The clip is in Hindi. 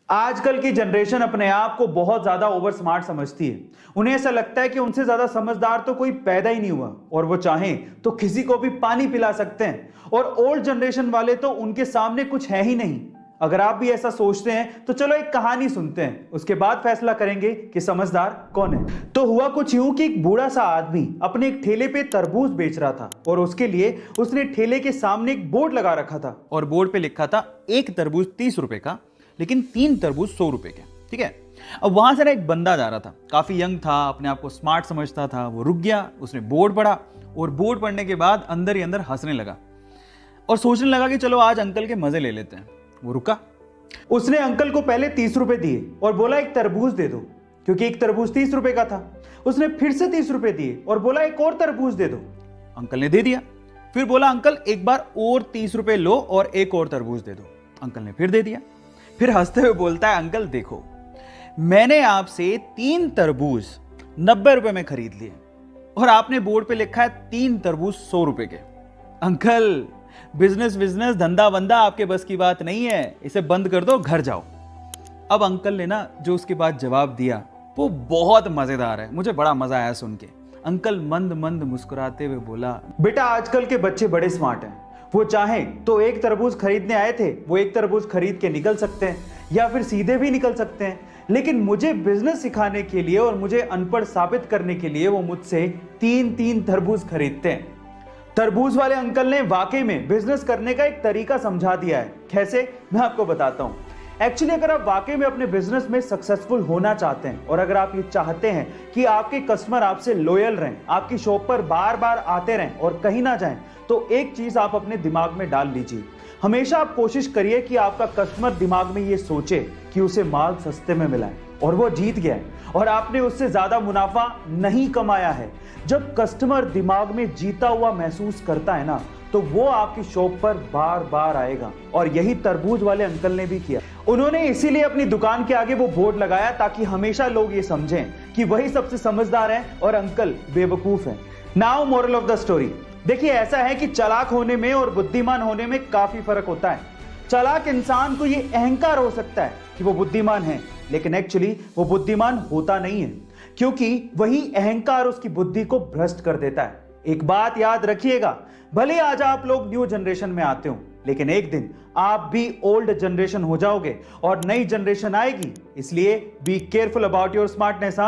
आजकल की जनरेशन अपने आप को बहुत ज्यादा ओवर स्मार्ट समझती है। उन्हें ऐसा लगता है कि उनसे ज्यादा समझदार तो कोई पैदा ही नहीं हुआ और वो चाहें तो किसी को भी पानी पिला सकते हैं और ओल्ड जनरेशन वाले तो उनके सामने कुछ है ही नहीं। अगर आप भी ऐसा सोचते हैं तो चलो एक कहानी सुनते हैं, उसके बाद फैसला करेंगे कि समझदार कौन है। तो हुआ कुछ यूं कि एक बूढ़ा सा आदमी अपने एक ठेले पे तरबूज बेच रहा था और उसके लिए उसने ठेले के सामने एक बोर्ड लगा रखा था और बोर्ड पे लिखा था एक तरबूज 30 रुपए का, लेकिन 3 तरबूज 100 रुपए के। ठीक है। अब वहां से ना एक बंदा जा रहा था, काफी यंग था, अपने आप को स्मार्ट समझता था। वो रुक गया, उसने बोर्ड पढ़ा और बोर्ड पढ़ने के बाद अंदर ही अंदर हंसने लगा और सोचने लगा कि चलो आज अंकल के मजे ले लेते हैं। वो रुका, उसने अंकल को पहले 30 रुपए दिए और बोला एक तरबूज दे दो, क्योंकि एक तरबूज 30 रुपए का था। उसने फिर से 30 रुपए दिए और बोला एक और तरबूज दे दो। अंकल ने दे दिया। फिर बोला अंकल एक बार और 30 रुपए लो और एक और तरबूज दे दो। अंकल ने फिर दे दिया। फिर हंसते हुए बोलता है अंकल देखो, मैंने आपसे 3 तरबूज 90 रुपए में खरीद लिए और आपने बोर्ड पे लिखा है 3 तरबूज 100 रुपए के। अंकल बिजनेस बिजनेस धंधा वंदा आपके बस की बात नहीं है, इसे बंद कर दो, घर जाओ। अब अंकल ने ना जो उसके बाद जवाब दिया वो बहुत मजेदार है, मुझे बड़ा मजा आया सुन के। अंकल मंद मंद मुस्कुराते हुए बोला, बेटा आजकल के बच्चे बड़े स्मार्ट हैं। वो चाहें तो एक तरबूज खरीदने आए थे, वो एक तरबूज खरीद के निकल सकते हैं या फिर सीधे भी निकल सकते हैं, लेकिन मुझे बिजनेस सिखाने के लिए और मुझे अनपढ़ साबित करने के लिए वो मुझसे 3-3 तरबूज खरीदते हैं। तरबूज वाले अंकल ने वाकई में बिजनेस करने का एक तरीका समझा दिया है। कैसे, मैं आपको बताता हूं। एक्चुअली अगर आप वाकई में अपने बिजनेस में सक्सेसफुल होना चाहते हैं और अगर आप ये चाहते हैं कि आपके कस्टमर आपसे लॉयल रहें, आपकी शॉप पर बार बार आते रहें और कहीं ना जाएं, तो एक चीज आप अपने दिमाग में डाल लीजिए। हमेशा आप कोशिश करिए कि आपका कस्टमर दिमाग में ये सोचे कि उसे माल सस्ते में मिला है और वो जीत गया है और आपने उससे ज्यादा मुनाफा नहीं कमाया है। जब कस्टमर दिमाग में जीता हुआ महसूस करता है ना, तो वो आपकी शॉप पर बार बार आएगा। और यही तरबूज वाले अंकल ने भी किया। उन्होंने इसीलिए अपनी दुकान के आगे वो बोर्ड लगाया ताकि हमेशा लोग ये समझें कि वही सबसे समझदार हैं और अंकल बेवकूफ हैं। Now moral of the story, देखिए ऐसा है कि चालाक होने में और बुद्धिमान होने में काफी फर्क होता है। चालाक इंसान को ये अहंकार हो सकता है कि वो बुद्धिमान है, लेकिन एक्चुअली वो बुद्धिमान होता नहीं है, क्योंकि वही अहंकार उसकी बुद्धि को भ्रष्ट कर देता है। एक बात याद रखिएगा, भले आज आप लोग न्यू जनरेशन में आते हो, लेकिन एक दिन आप भी ओल्ड जनरेशन हो जाओगे और नई जनरेशन आएगी। इसलिए be careful about your smartness.